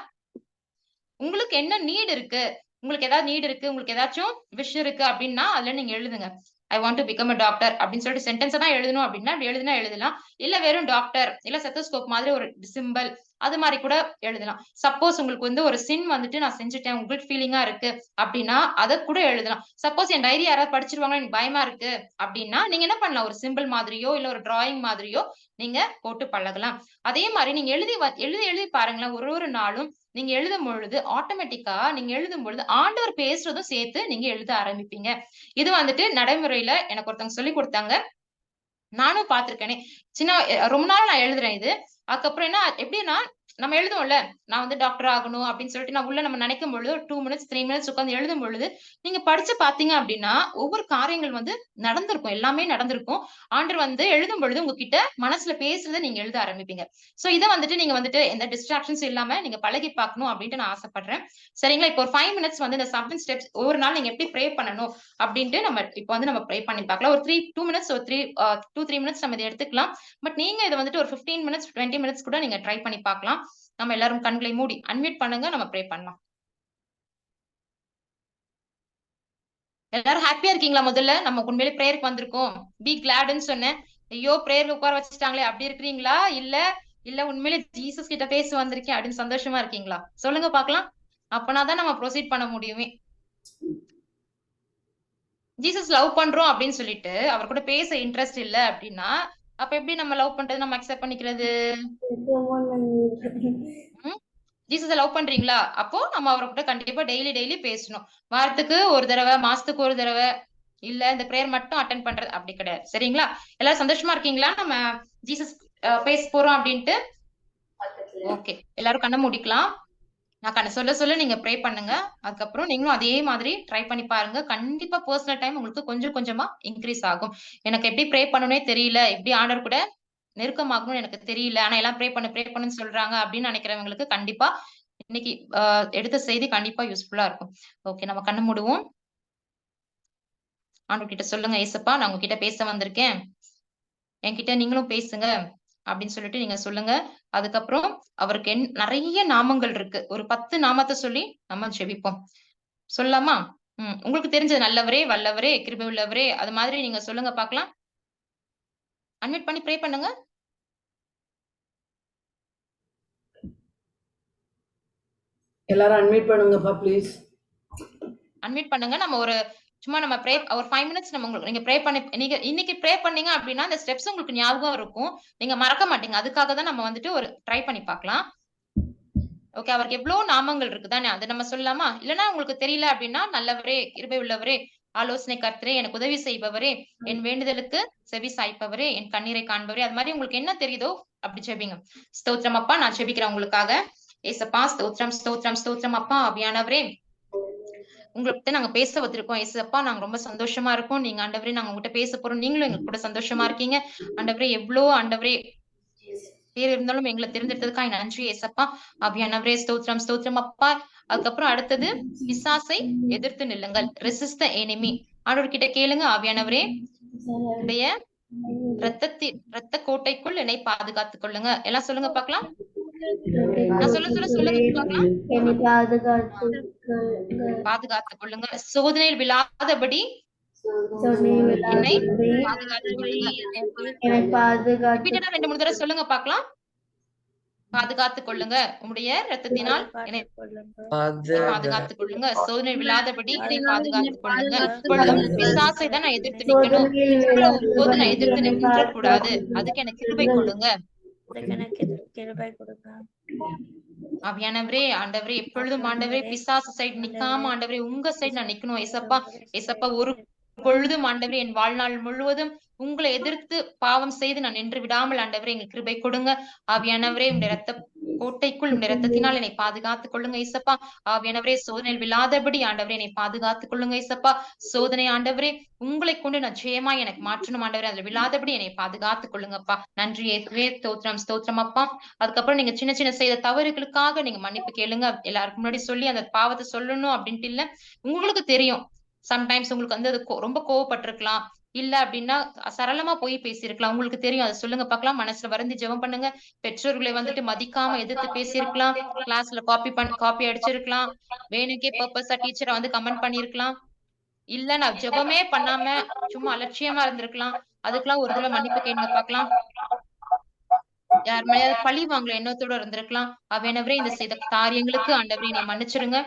உங்களுக்கு என்ன நீட் இருக்கு? உங்களுக்கு ஏதாவது நீட் இருக்கு, உங்களுக்கு ஏதாச்சும் விஷ் இருக்கு அப்டின்னா, அதுல நீங்க எழுதுங்க. I want to become a doctor அப்படின்னு சொல்லிட்டு சென்டென்ஸ் தான் எழுதணும் அப்படின்னா எழுதுனா எழுதலாம். இல்ல வெறும் டாக்டர் இல்ல ஸ்டெத்தோஸ்கோப் மாதிரி ஒரு சிம்பிள் அது மாதிரி கூட எழுதலாம். சப்போஸ் உங்களுக்கு வந்து ஒரு சின் வந்துட்டு நான் செஞ்சுட்டேன் உங்களுக்கு ஃபீலிங்கா இருக்கு அப்படின்னா அதை கூட எழுதலாம். சப்போஸ் என் டைரி யாராவது படிச்சிருவாங்க எனக்கு பயமா இருக்கு அப்படின்னா நீங்க என்ன பண்ணலாம், ஒரு சிம்பிள் மாதிரியோ இல்ல ஒரு டிராயிங் மாதிரியோ நீங்க போட்டு பழகலாம். அதே மாதிரி நீங்க எழுதி எழுதி பாருங்களேன். ஒரு ஒரு நாளும் நீங்க எழுதும் பொழுது ஆட்டோமேட்டிக்கா நீங்க எழுதும் பொழுது ஆண்டவர் பேசுறதும் சேர்த்து நீங்க எழுத ஆரம்பிப்பீங்க. இது வந்துட்டு நடைமுறையில எனக்கு ஒருத்தவங்க சொல்லிக் கொடுத்தாங்க. நானும் பார்த்திருக்கேனே. ரொம்ப நாள் நான் எழுதுறேன் இது. அதுக்கப்புறம் என்ன எப்படின்னா, நம்ம எழுதுவோம்ல, நான் வந்து டாக்டர் ஆகணும் அப்படின்னு சொல்லிட்டு நான் உள்ள நம்ம நினைக்கும் பொழுது 2 மினிட்ஸ், 3 மினிட்ஸ் உட்கார்ந்து எழுதும் பொழுது, நீங்க படிச்சு பார்த்தீங்க அப்படின்னா, ஒவ்வொரு காரியங்கள் வந்து நடந்திருக்கும். எல்லாமே நடந்திருக்கும். ஆண்டவர் வந்து எழுதும் பொழுது உங்ககிட்ட மனசுல பேசுறத நீங்க எழுத ஆரம்பிப்பீங்க. சோ இத வந்துட்டு நீங்க வந்துட்டு எந்த டிஸ்ட்ராக்ஷன்ஸும் இல்லாம நீங்க பழகி பார்க்கணும் அப்படின்ட்டு நான் ஆசைப்படுறேன். சரிங்களா? இப்போ ஒரு 5 மினிட்ஸ் வந்து இந்த 7 ஸ்டெப்ஸ் ஒவ்வொரு நாள் நீங்க எப்படி ப்ரே பண்ணணும் அப்படின்ட்டு இப்ப வந்து நம்ம ப்ரே பண்ணி பார்க்கலாம். ஒரு 2 மினிட்ஸ் ஒரு 3 மினிட்ஸ் நம்ம இத எடுத்துக்கலாம். பட் நீங்க இத வந்துட்டு ஒரு 15 மினிட்ஸ், 20 மினிட்ஸ் கூட நீங்க ட்ரை பண்ணி பார்க்கலாம். நம்ம எல்லாரும் கண்களை மூடி அன்மியூட் பண்ணுங்க. நம்ம ப்ரே பண்ணலாம். எல்லாரும் ஹாப்பியா இருக்கீங்களா? முதல்ல நம்ம உண்மையிலே பிரேயருக்கு வந்திருக்கோம். பி கிளாட்ன்னு சொன்னேன். ஐயோ! பிரேயர்ல உட்கார வச்சுட்டாங்களே அப்படி இருக்கிறீங்களா? இல்ல இல்ல உண்மையிலே ஜீசஸ் கிட்ட பேச வந்திருக்கேன் அப்படின்னு சந்தோஷமா இருக்கீங்களா? சொல்லுங்க பார்க்கலாம். அப்பனா தான் நம்ம ப்ரோசீட் பண்ண முடியுமே. ஜீசஸ் லவ் பண்றோம் அப்படின்னு சொல்லிட்டு அவர் கூட பேச இன்ட்ரெஸ்ட் இல்ல அப்படின்னா அப்ப எப்படி நம்ம லவ் பண்றது நம்ம அக்செப்ட் பண்ணிக்கிறது? ஜீசஸ லவ் பண்றீங்களா? அப்போ நம்ம அவர கூட கண்டிப்பா டெய்லி பேசணும். வாரத்துக்கு ஒரு தடவ, மாசத்துக்கு ஒரு தடவ, இல்ல இந்த பிரேயர் மட்டும் அட்டெண்ட் பண்றது அப்படி கிடையாது. சரிங்களா? எல்லாரும் சந்தோஷமா இருக்கீங்களா? நம்ம ஜீசஸ் பேச போறோம் அப்படின்ட்டு. ஓகே. எல்லாரும் கண்ண மூடிக்கலாம். நான் சொல்ல சொல்ல நீங்க ப்ரே பண்ணுங்க. அதுக்கப்புறம் நீங்களும் அதே மாதிரி ட்ரை பண்ணி பாருங்க. கண்டிப்பா பெர்சனல் டைம் உங்களுக்கு கொஞ்சம் கொஞ்சமா இன்கிரீஸ் ஆகும். எனக்கு எப்படி ப்ரே பண்ணணும்னே தெரியல. எப்படி ஆண்டவர் கூட நெருக்கமாகணும்னு எனக்கு தெரியல. ஆனா எல்லாம் ப்ரே பண்ணுன்னு சொல்றாங்க அப்படின்னு நினைக்கிறவங்களுக்கு கண்டிப்பா இன்னைக்கு எடுத்த செய்தி கண்டிப்பா யூஸ்ஃபுல்லா இருக்கும். ஓகே நம்ம கண்ணு மூடுவோம். ஆண்டவர் கிட்ட சொல்லுங்க, ஏசப்பா நான் உங்ககிட்ட பேச வந்திருக்கேன். என்கிட்ட நீங்களும் பேசுங்க அப்படின்னு சொல்லிட்டு நீங்க சொல்லுங்க. அதுக்கப்புறம் அவருக்கு நிறைய நாமங்கள் இருக்கு. ஒரு 10 நாமத்த சொல்லி நம்ம ஜெபிப்போம். சொல்லலாமா? உங்களுக்கு தெரிஞ்சது நல்லவரே, வல்லவரே, கிருபை உள்ளவரே அது மாதிரி நீங்க சொல்லுங்க பார்க்கலாம். அன்மியூட் பண்ணி ப்ரே பண்ணுங்க. எல்லாரும் அன்மியூட் பண்ணுங்கப்பா ப்ளீஸ். அன்மியூட் பண்ணுங்க. நம்ம சும்மா நம்ம ஒரு 5 மினிட்ஸ் நீங்க ப்ரே பண்ணி நீங்க இன்னைக்கு ப்ரே பண்ணீங்க அப்படின்னா அந்த ஸ்டெப்ஸ் உங்களுக்கு ஞாபகம் இருக்கும். நீங்க மறக்க மாட்டீங்க. அதுக்காக தான் நம்ம வந்துட்டு ஒரு ட்ரை பண்ணி பார்க்கலாம். ஓகே. அவருக்கு எவ்வளவு நாமங்கள் இருக்கு தானே. அத நம்ம சொல்லலாமா? இல்லன்னா உங்களுக்கு தெரியல அப்படின்னா நல்லவரே, கிருபை உள்ளவரே, ஆலோசனை கர்த்தரே, எனக்கு உதவி செய்பவரே, என் வேண்டுதலுக்கு செவி சாய்ப்பவரே, என் கண்ணீரை காண்பவரே, அது மாதிரி உங்களுக்கு என்ன தெரியுதோ அப்படி ஜெபிங்க. ஸ்தோத்திரம் அப்பா, நான் ஜெபிக்கிறேன் உங்களுக்காக. ஏசப்பா ஸ்தோத்திரம், ஸ்தோத்திரம், ஸ்தோத்திரம் அப்பா ஆவியானவரே. உங்கள்கிட்ட நாங்க பேச வந்திருக்கோம். ஏசப்பா நாங்க ரொம்ப சந்தோஷமா இருக்கோம். நீங்க ஆண்டவரே நாங்க உங்ககிட்ட பேச போறோம். நீங்களும் எங்க கூட சந்தோஷமா இருக்கீங்க. ஆண்டவரே ஆண்டவரே பேர் இருந்தாலும் எங்களை தெரிந்தெடுத்ததுக்காக நன்றி ஏசப்பா. ஆவியானவரே ஸ்தோத்திரம், ஸ்தோத்திரம் அப்பா. அதுக்கப்புறம் அடுத்தது பிசாசை எதிர்த்து நில்லுங்கள். ரெசிஸ்ட் த எனிமி. ஆண்டவர் கிட்ட கேளுங்க ஆவியானவரே உடைய ரத்த கோட்டைக்குள் என்னை பாதுகாத்துக் கொள்ளுங்க. எல்லாம் சொல்லுங்க பார்க்கலாம். நான் சொல்ல சொல்லுங்க பார்க்கலாம். பாதுகாத்துக் கொள்ளுங்க. சோதனையில் விழாதபடி என்னை பாதுகாத்துக் கொள்ளுங்க. ரிப்பீட்டடா 2, 3 தடவை சொல்லுங்க பார்க்கலாம். பாதுகாத்துக் கொள்ளுங்க. உம்முடைய இரத்தத்தினால் என்னை பாதுகாத்துக் கொள்ளுங்க. சோதனை விழாதபடி என்னை பாதுகாத்துக் கொள்ளுங்க. இப்பொழுதும் பிசாசை தான் நான் எதிர்த்து நிக்கணும். இவ்வளவு போது நான் எதிர்த்து நின்ற கூடாது. அதுக்கு எனக்கு கிருபை கொடுங்க. ஆவியானவரே ஆண்டவரே எப்பொழுதும் ஆண்டவரே பிசாசு சைடு நிக்காம ஆண்டவரே உங்க சைடு நான் நிக்கணும் ஏசப்பா. ஏசப்பா ஒரு பொழுதும் ஆண்டவரே என் வாழ்நாள் முழுவதும் உங்களை எதிர்த்து பாவம் செய்து நான் நின்று விடாமல் ஆண்டவரே எங்களுக்கு கிருபை கொடுங்க. ஆவியானவரே உடைய ரத்த கோட்டைக்குள் உடைய ரத்தத்தினால் என்னை பாதுகாத்துக் கொள்ளுங்க ஏசப்பா. ஆவியானவரே சோதனையில் விழாதபடி ஆண்டவரே என்னை பாதுகாத்துக் கொள்ளுங்க ஏசப்பா. சோதனை ஆண்டவரே உங்களை கொண்டு நான் ஜெயமா எனக்கு மாற்றணும் ஆண்டவரே. அதுல விழாதபடி என்னை பாதுகாத்துக் கொள்ளுங்கப்பா. நன்றி ஏசுவே ஸ்தோத்திரம், ஸ்தோத்திரம் அப்பா. அதுக்கப்புறம் நீங்க சின்ன சின்ன செய்த தவறுகளுக்காக நீங்க மன்னிப்பு கேளுங்க. எல்லாருக்கும் முன்னாடி சொல்லி அந்த பாவத்தை சொல்லணும் அப்படின்ட்டு இல்ல. உங்களுக்கு தெரியும் சம்டைம்ஸ் உங்களுக்கு வந்து அது ரொம்ப கோவப்பட்டிருக்கலாம். இல்ல அப்படின்னா சரளமா போய் பேசியிருக்கலாம். உங்களுக்கு தெரியும். அதை சொல்லுங்க பார்க்கலாம். மனசுல வருந்தி ஜெபம் பண்ணுங்க. பெற்றோர்களை வந்துட்டு மதிக்காம எதிர்த்து பேசியிருக்கலாம். கிளாஸ்ல காப்பி அடிச்சிருக்கலாம். வேணுக்கே பர்பஸா டீச்சரை வந்து கமெண்ட் பண்ணிருக்கலாம். இல்ல நான் ஜெபமே பண்ணாம சும்மா அலட்சியமா இருந்திருக்கலாம். அதுக்கெல்லாம் ஒரு தடவ மன்னிப்பு கேளுங்க பார்க்கலாம். யார் மேலயாவது பழி வாங்கல எண்ணத்தோட இருந்திருக்கலாம். ஆண்டவரே இந்த செய்த காரியங்களுக்கு ஆண்டவரே என்னை மன்னிச்சிடுங்க.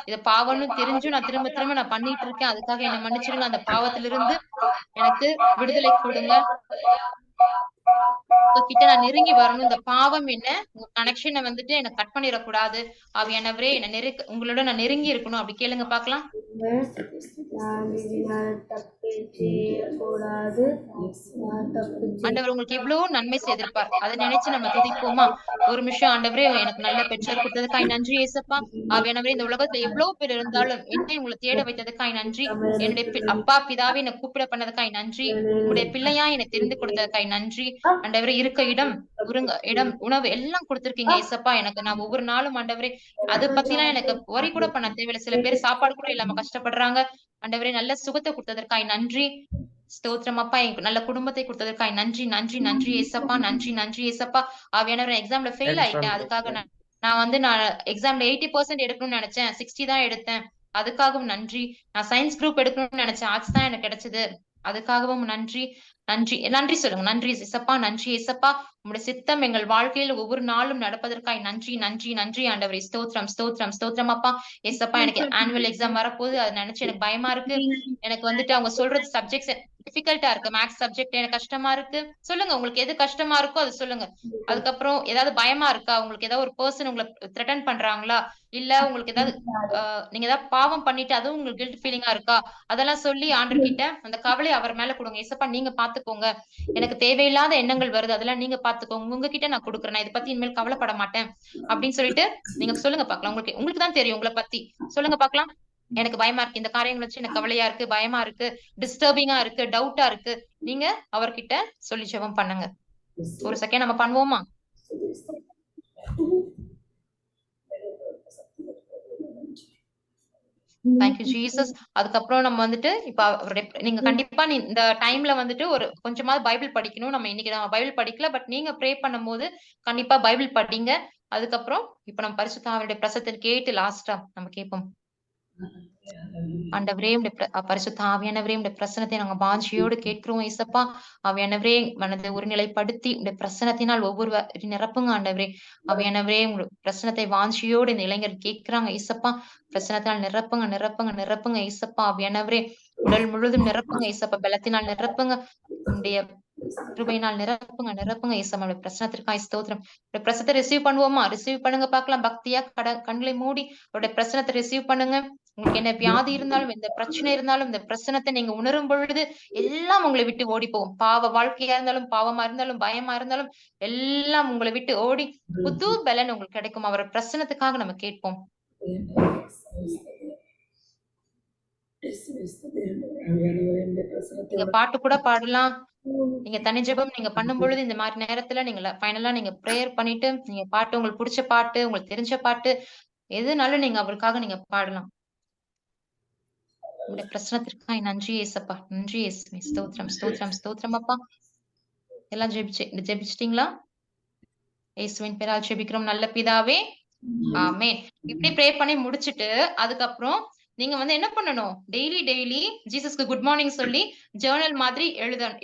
இது பாவம்னு தெரிஞ்சும் நான் திரும்ப திரும்ப நான் பண்ணிட்டு இருக்கேன். அதுக்காக என்னை மன்னிச்சிடுங்க. அந்த பாவத்திலிருந்து எனக்கு விடுதலை கொடுங்க. உங்ககிட்ட நான் நெருங்கி வரணும். இந்த பாவம் என்ன உங்க கனெக்ஷனை வந்துட்டு எனக்கு கட் பண்ணிடக்கூடாது. ஆவியானவரே என்ன உங்களோட நான் நெருங்கி இருக்கணும். அப்படி கேளுங்க பார்க்கலாம். ஆண்டவர் உங்களுக்கு எவ்வளவு நன்மை செய்திருப்பார். அதை நினைச்சு நம்ம துதிப்போமா? ஒரு நிமிஷம் ஆண்டவரே எனக்கு நல்ல பெற்றோர் கொடுத்ததுக்காய் நன்றி ஏசப்பா. ஆவியானவரே இந்த உலகத்துல எவ்வளவு பேர் இருந்தாலும் என்னை உங்களை தேட வைத்ததுக்காய் நன்றி. என்னுடைய அப்பா பிதாவை என்னை கூப்பிட பண்ணதுக்காய் நன்றி. உங்களுடைய பிள்ளையா என்னை தெரிந்து கொடுத்ததுக்காய் நன்றி. ஆண்டவரே இருக்க இடம் உணவு எல்லாம் கொடுத்திருக்கீங்க ஏசப்பா. எனக்கு நான் ஒவ்வொரு நாளும் ஆண்டவரே அதை பத்திலாம் எனக்கு வரி கூட பண்ண தேவையில்லை. சில பேர் சாப்பாடு கூட இல்லாம கஷ்டப்படுறாங்க. ஆண்டவரே நல்ல சுகத்தை கொடுத்ததற்காய் நன்றி. ஸ்தோத்திரம் அப்பா. எனக்கு நல்ல குடும்பத்தை கொடுத்ததற்காய் நன்றி நன்றி நன்றி ஏசப்பா. நன்றி நன்றி ஏசப்பா. ஆவியானவர் எக்ஸாம்ல ஃபெயில் ஆயிட்டேன். அதுக்காக நான் எக்ஸாம்ல 80% எடுக்கணும்னு நினைச்சேன். 60 தான் எடுத்தேன். அதுக்காகவும் நன்றி. நான் சயின்ஸ் குரூப் எடுக்கணும்னு நினைச்சேன். ஆர்ட்ஸ் தான் எனக்கு கிடைச்சது. அதுக்காகவும் நன்றி நன்றி நன்றி சொல்லுங்க. நன்றி ஏசப்பா. நன்றி ஏசப்பா. உங்களுடைய சித்தம் எங்கள் வாழ்க்கையில் ஒவ்வொரு நாளும் நடப்பதற்காய் நன்றி நன்றி நன்றி ஆண்டவரே. ஸ்தோத்திரம் ஸ்தோத்திரம் ஸ்தோத்திரம் அப்பா. ஏசப்பா எனக்கு ஆனுவல் எக்ஸாம் வரப்போகுது. அதை நினைச்சு எனக்கு பயமா இருக்கு. எனக்கு வந்துட்டு அவங்க சொல்றது சப்ஜெக்ட்ஸ் டிஃபிகல்ட்டா இருக்கு. மேக்ஸ் சப்ஜெக்ட் எனக்கு கஷ்டமா இருக்கு. சொல்லுங்க உங்களுக்கு எது கஷ்டமா இருக்கோ அது சொல்லுங்க. அதுக்கப்புறம் ஏதாவது பயமா இருக்கா? உங்களுக்கு ஏதாவது ஒரு பர்சன் உங்களை த்ரெட்டன் பண்றாங்களா? இல்ல உங்களுக்கு ஏதாவது நீங்க ஏதாவது பாவம் பண்ணிட்டு அதுவும் உங்களுக்கு கில்ட் ஃபீலிங்கா இருக்கா? அதெல்லாம் சொல்லி ஆண்டவர்கிட்ட அந்த கவலை அவர் மேல கொடுங்க. ஏசப்பா நீங்க பாத்துக்கோங்க. எனக்கு தேவையில்லாத எண்ணங்கள் வருது. அதெல்லாம் நீங்க பாத்துக்கோங்க. உங்ககிட்ட நான் கொடுக்குறேன். நான் இதை பத்தி இனிமேல் கவலைப்பட மாட்டேன் அப்படின்னு சொல்லிட்டு நீங்க சொல்லுங்க பாக்கலாம். உங்களுக்கு தான் தெரியும் உங்களை பத்தி. சொல்லுங்க பாக்கலாம். எனக்கு பயமா இருக்கு. இந்த காரியங்கள் வச்சு எனக்கு கவலையா இருக்கு, பயமா இருக்கு, டிஸ்டர்பிங்கா இருக்கு, டவுட்டா இருக்கு. நீங்க அவர்கிட்ட சொல்லி ஜெபம் பண்ணுங்க. ஒரு செகண்ட் நம்ம பண்ணுவோமா? Thank you Jesus. அதுக்கப்புறம் நம்ம வந்துட்டு இப்ப நீங்க கண்டிப்பா இந்த டைம்ல வந்துட்டு ஒரு கொஞ்சமாவது பைபிள் படிக்கணும். நம்ம இன்னைக்கு நம்ம பைபிள் படிக்கல. பட் நீங்க ப்ரே பண்ணும்போது கண்டிப்பா பைபிள் படிங்க. அதுக்கப்புறம் இப்ப நம்ம பரிசுத்த ஆவியுடைய பிரசத்தை கேட்டு லாஸ்டா நம்ம கேட்போம். ஆண்டவரே பரிசுத்த ஆவியானவரே உடைய பிரசனத்தை நாங்க வாஞ்சியோடு கேட்கிறோம் ஏசப்பா. ஆவியானவரே மனதை ஒருநிலைப்படுத்தி உடைய பிரசனத்தினால் ஒவ்வொரு நிரப்புங்க ஆண்டவரே. ஆவியானவரே உங்க பிரசனத்தை வாஞ்சியோடு இந்த இளைஞர் கேட்கிறாங்க ஏசப்பா. பிரசனத்தினால் நிரப்புங்க நிரப்புங்க நிரப்புங்க ஏசப்பா. ஆவியானவரே உடல் முழுதும் நிரப்புங்க ஏசப்பா. பலத்தினால் நிரப்புங்க. உடைய கிருபையினால் நிரப்புங்க நிரப்புங்க ஏசப்பா. பிரசனத்திற்காய் ஸ்தோத்திரம். பிரசனத்தை ரிசீவ் பண்ணுவோமா? ரிசீவ் பண்ணுங்க பாக்கலாம். பக்தியா கண்களை மூடி அவருடைய பிரசனத்தை ரிசீவ் பண்ணுங்க. உங்களுக்கு என்ன வியாதி இருந்தாலும் எந்த பிரச்சனை இருந்தாலும் இந்த பிரசனத்தை நீங்க உணரும் பொழுது எல்லாம் உங்களை விட்டு ஓடி போகும். பாவ வாழ்க்கையா இருந்தாலும் பாவமா இருந்தாலும் பயமா இருந்தாலும் எல்லாம் உங்களை விட்டு ஓடி புது பலன் உங்களுக்கு கிடைக்கும். அவரை பிரசனத்துக்காக நம்ம கேட்போம். நீங்க பாட்டு கூட பாடலாம். நீங்க தனி ஜெபம் நீங்க பண்ணும் பொழுது இந்த மாதிரி நேரத்துல நீங்க ஃபைனலா நீங்க பிரேயர் பண்ணிட்டு நீங்க பாட்டு உங்களுக்கு பிடிச்ச பாட்டு உங்களுக்கு தெரிஞ்ச பாட்டு எதுனாலும் நீங்க அவருக்காக நீங்க பாடலாம். உங்களுடைய பிரசனத்திற்காய் நன்றி ஏசப்பா. நன்றி ஏசுவே. ஸ்தோத்திரம் ஸ்தோத்திரம் ஸ்தோத்திரம் அப்பா. எல்லாம் ஜெபிச்சிட்டீங்களா? இயேசுவின் பேரால் ஜெபிக்கிறோம் நல்ல பிதாவே. ஆமென். இப்படி ப்ரே பண்ணி முடிச்சிட்டு அதுக்கப்புறம் நீங்க வந்து என்ன பண்ணணும்? டெய்லி ஜீசஸ்க்கு குட் மார்னிங் சொல்லி ஜர்னல் மாதிரி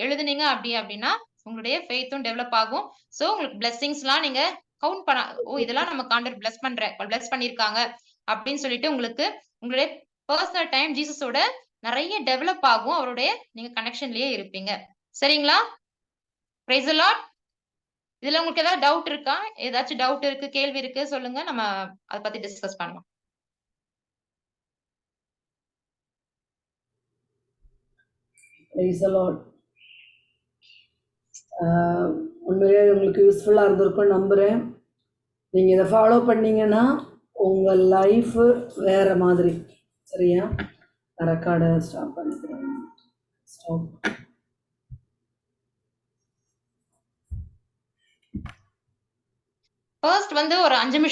எழுதுனீங்க அப்படின்னா உங்களுடைய ஃபெய்த்தும் டெவலப் ஆகும். சோ உங்களுக்கு பிளெஸிங்ஸ்லாம் நீங்க கவுண்ட் பண்ண இதெல்லாம் நம்ம ஆண்டவர் பிளஸ் பண்ணிருக்காங்க அப்படின்னு சொல்லிட்டு உங்களுக்கு உங்களுடைய பர்சனல் டைம் ஜீசஸோட நிறைய டெவலப் ஆகும். அவருடைய நீங்க கனெக்ஷன்லயே இருப்பீங்க. சரிங்களா? Praise the Lord. இதுல உங்களுக்கு ஏதாவது டவுட் இருக்கா? ஏதாச்சும் டவுட் இருக்கு, கேள்வி இருக்கு சொல்லுங்க. நம்ம அதை பத்தி டிஸ்கஸ் பண்ணலாம். Praise the Lord. உண்மையிலே உங்களுக்கு யூஸ்ஃபுல்லாக இருந்திருக்கும் நம்புகிறேன். நீங்கள் இதை ஃபாலோ பண்ணீங்கன்னா உங்கள் லைஃபு வேறு மாதிரி. சரியா? ரெக்கார்டை ஸ்டாப் பண்ணிக்கிறேன். ஸ்டாப். ஃபர்ஸ்ட் வந்து ஒரு 5 நிமிஷம்